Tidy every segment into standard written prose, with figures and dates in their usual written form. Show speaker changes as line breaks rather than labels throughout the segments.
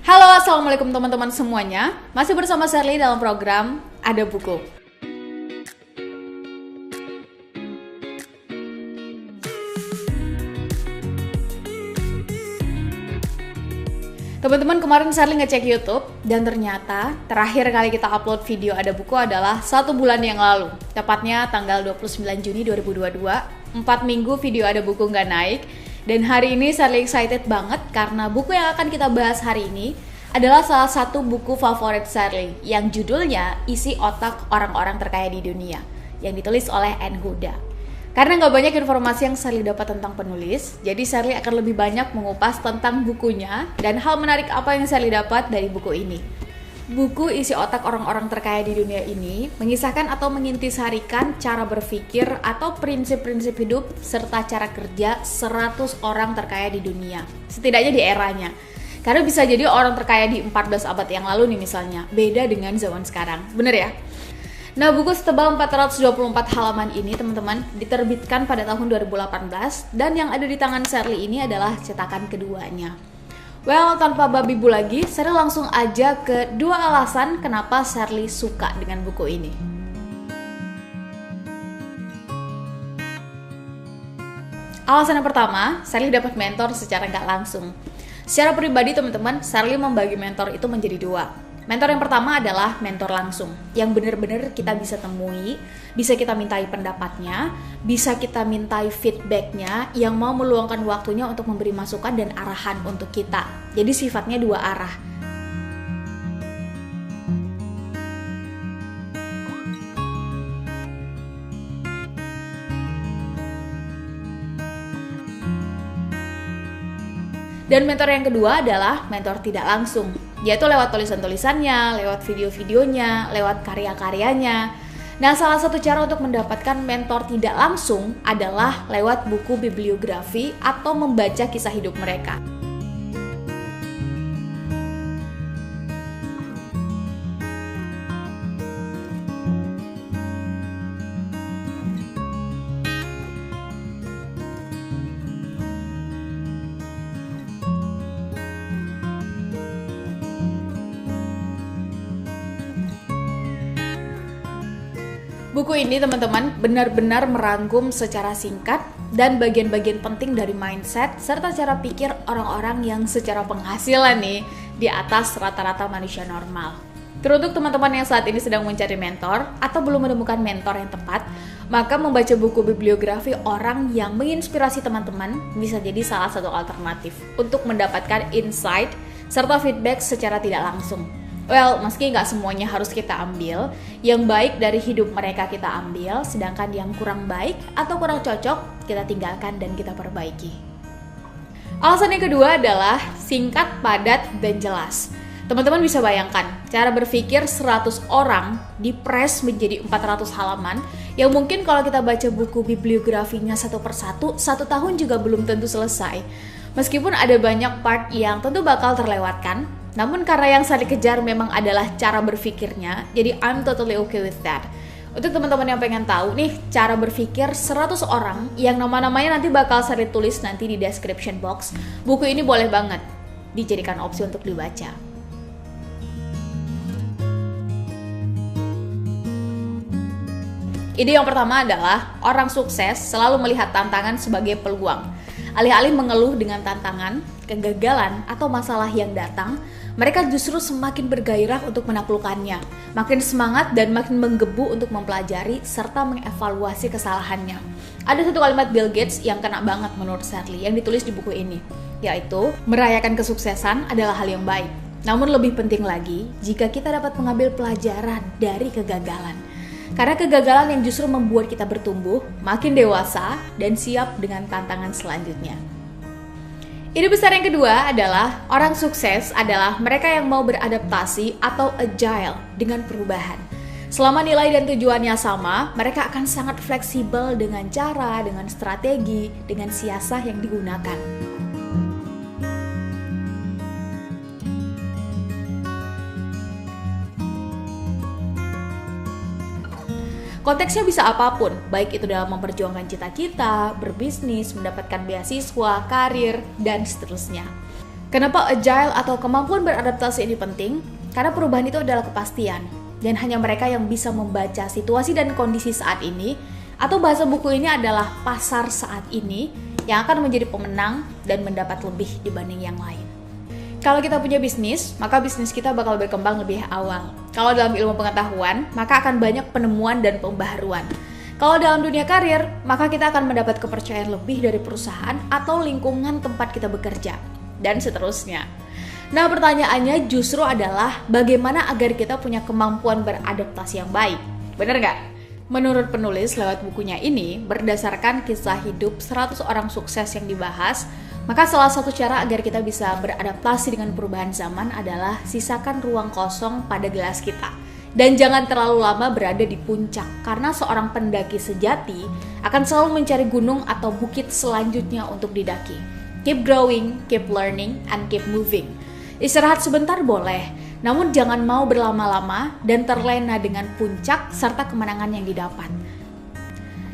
Halo, assalamualaikum teman-teman semuanya. Masih bersama Sherly dalam program Ada Buku. Teman-teman, kemarin Sherly ngecek YouTube dan ternyata terakhir kali kita upload video Ada Buku adalah 1 bulan yang lalu. Tepatnya tanggal 29 Juni 2022. 4 minggu video Ada Buku nggak naik. Dan hari ini Sherly excited banget karena buku yang akan kita bahas hari ini adalah salah satu buku favorit Sherly yang judulnya Isi Otak Orang-Orang Terkaya di Dunia yang ditulis oleh Anne Huda. Karena nggak banyak informasi yang Sherly dapat tentang penulis, jadi Sherly akan lebih banyak mengupas tentang bukunya dan hal menarik apa yang Sherly dapat dari buku ini. Buku Isi Otak Orang-Orang Terkaya di Dunia ini mengisahkan atau mengintisarikan cara berpikir atau prinsip-prinsip hidup serta cara kerja 100 orang terkaya di dunia, setidaknya di eranya. Karena bisa jadi orang terkaya di 14 abad yang lalu nih misalnya, beda dengan zaman sekarang, bener ya? Nah, buku setebal 424 halaman ini teman-teman diterbitkan pada tahun 2018 dan yang ada di tangan Sherly ini adalah cetakan keduanya. Well, tanpa babi bu lagi, Sherly langsung aja ke 2 alasan kenapa Sherly suka dengan buku ini. Alasan yang pertama, Sherly dapat mentor secara nggak langsung. Secara pribadi teman-teman, Sherly membagi mentor itu menjadi 2. Mentor yang pertama adalah mentor langsung, yang benar-benar kita bisa temui, bisa kita mintai pendapatnya, bisa kita mintai feedbacknya, yang mau meluangkan waktunya untuk memberi masukan dan arahan untuk kita. Jadi sifatnya 2 arah. Dan mentor yang kedua adalah mentor tidak langsung, yaitu lewat tulisan-tulisannya, lewat video-videonya, lewat karya-karyanya. Nah, salah satu cara untuk mendapatkan mentor tidak langsung adalah lewat buku bibliografi atau membaca kisah hidup mereka. Buku ini teman-teman benar-benar merangkum secara singkat dan bagian-bagian penting dari mindset serta cara pikir orang-orang yang secara penghasilan nih di atas rata-rata manusia normal. Teruntuk teman-teman yang saat ini sedang mencari mentor atau belum menemukan mentor yang tepat, maka membaca buku bibliografi orang yang menginspirasi teman-teman bisa jadi salah satu alternatif untuk mendapatkan insight serta feedback secara tidak langsung. Well, meski nggak semuanya harus kita ambil, yang baik dari hidup mereka kita ambil, sedangkan yang kurang baik atau kurang cocok kita tinggalkan dan kita perbaiki. Alasan yang kedua adalah singkat, padat, dan jelas. Teman-teman bisa bayangkan, cara berpikir 100 orang dipres menjadi 400 halaman, yang mungkin kalau kita baca buku bibliografinya satu persatu, 1 tahun juga belum tentu selesai. Meskipun ada banyak part yang tentu bakal terlewatkan, namun karena yang saya kejar memang adalah cara berpikirnya, jadi I'm totally okay with that. Untuk teman-teman yang pengen tahu nih cara berpikir 100 orang yang nama-namanya nanti bakal saya tulis nanti di description box, buku ini boleh banget dijadikan opsi untuk dibaca. Ide yang pertama adalah orang sukses selalu melihat tantangan sebagai peluang. Alih-alih mengeluh dengan tantangan, kegagalan, atau masalah yang datang, mereka justru semakin bergairah untuk menaklukkannya, makin semangat dan makin menggebu untuk mempelajari serta mengevaluasi kesalahannya. Ada satu kalimat Bill Gates yang kena banget menurut Sherly yang ditulis di buku ini, yaitu merayakan kesuksesan adalah hal yang baik. Namun lebih penting lagi jika kita dapat mengambil pelajaran dari kegagalan. Karena kegagalan yang justru membuat kita bertumbuh, makin dewasa, dan siap dengan tantangan selanjutnya. Ide besar yang kedua adalah orang sukses adalah mereka yang mau beradaptasi atau agile dengan perubahan. Selama nilai dan tujuannya sama, mereka akan sangat fleksibel dengan cara, dengan strategi, dengan siasat yang digunakan. Konteksnya bisa apapun, baik itu dalam memperjuangkan cita-cita, berbisnis, mendapatkan beasiswa, karir, dan seterusnya. Kenapa agile atau kemampuan beradaptasi ini penting? Karena perubahan itu adalah kepastian, dan hanya mereka yang bisa membaca situasi dan kondisi saat ini, atau bahasa buku ini adalah pasar saat ini, yang akan menjadi pemenang dan mendapat lebih dibanding yang lain. Kalau kita punya bisnis, maka bisnis kita bakal berkembang lebih awal. Kalau dalam ilmu pengetahuan, maka akan banyak penemuan dan pembaharuan. Kalau dalam dunia karir, maka kita akan mendapat kepercayaan lebih dari perusahaan atau lingkungan tempat kita bekerja, dan seterusnya. Nah, pertanyaannya justru adalah bagaimana agar kita punya kemampuan beradaptasi yang baik. Bener nggak? Menurut penulis lewat bukunya ini, berdasarkan kisah hidup 100 orang sukses yang dibahas, maka salah satu cara agar kita bisa beradaptasi dengan perubahan zaman adalah sisakan ruang kosong pada gelas kita. Dan jangan terlalu lama berada di puncak, karena seorang pendaki sejati akan selalu mencari gunung atau bukit selanjutnya untuk didaki. Keep growing, keep learning, and keep moving. Istirahat sebentar boleh, namun jangan mau berlama-lama dan terlena dengan puncak serta kemenangan yang didapat.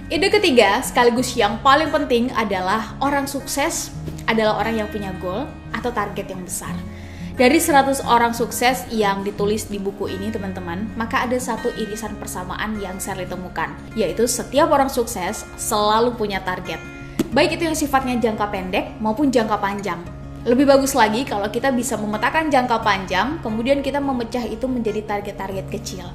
Ide ketiga, sekaligus yang paling penting adalah orang sukses adalah orang yang punya goal atau target yang besar. Dari 100 orang sukses yang ditulis di buku ini teman-teman, maka ada satu irisan persamaan yang saya temukan, yaitu setiap orang sukses selalu punya target. Baik itu yang sifatnya jangka pendek maupun jangka panjang. Lebih bagus lagi kalau kita bisa memetakan jangka panjang, kemudian kita memecah itu menjadi target-target kecil.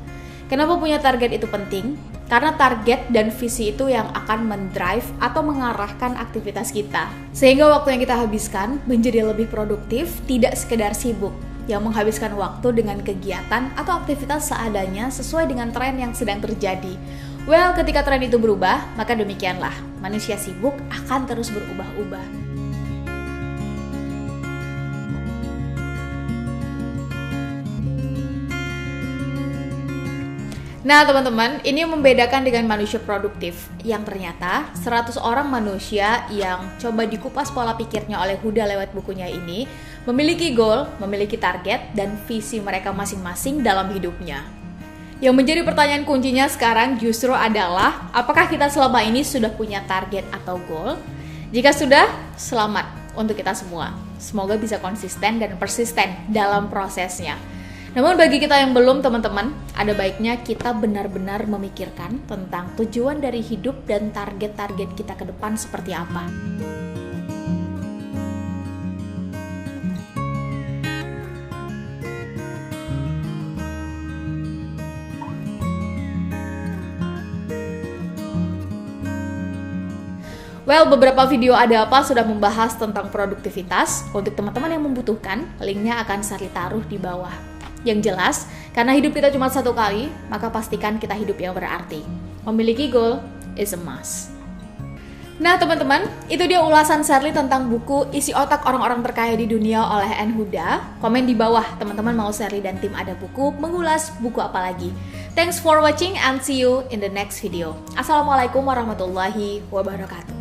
Kenapa punya target itu penting? Karena target dan visi itu yang akan mendrive atau mengarahkan aktivitas kita. Sehingga waktu yang kita habiskan menjadi lebih produktif, tidak sekedar sibuk, yang menghabiskan waktu dengan kegiatan atau aktivitas seadanya sesuai dengan tren yang sedang terjadi. Well, ketika tren itu berubah, maka demikianlah, manusia sibuk akan terus berubah-ubah. Nah teman-teman, ini yang membedakan dengan manusia produktif, yang ternyata 100 orang manusia yang coba dikupas pola pikirnya oleh Huda lewat bukunya ini memiliki goal, memiliki target, dan visi mereka masing-masing dalam hidupnya. Yang menjadi pertanyaan kuncinya sekarang justru adalah, apakah kita selama ini sudah punya target atau goal? Jika sudah, selamat untuk kita semua. Semoga bisa konsisten dan persisten dalam prosesnya. Namun bagi kita yang belum teman-teman, ada baiknya kita benar-benar memikirkan tentang tujuan dari hidup dan target-target kita ke depan seperti apa. Well, beberapa video Ada Apa sudah membahas tentang produktivitas. Untuk teman-teman yang membutuhkan, linknya akan saya taruh di bawah. Yang jelas, karena hidup kita cuma satu kali, maka pastikan kita hidup yang berarti. Memiliki goal is a must. Nah teman-teman, itu dia ulasan Sherly tentang buku Isi Otak Orang-Orang Terkaya di Dunia oleh N. Huda. Komen di bawah, teman-teman mau Sherly dan tim Ada Buku mengulas buku apa lagi. Thanks for watching and see you in the next video. Assalamualaikum warahmatullahi wabarakatuh.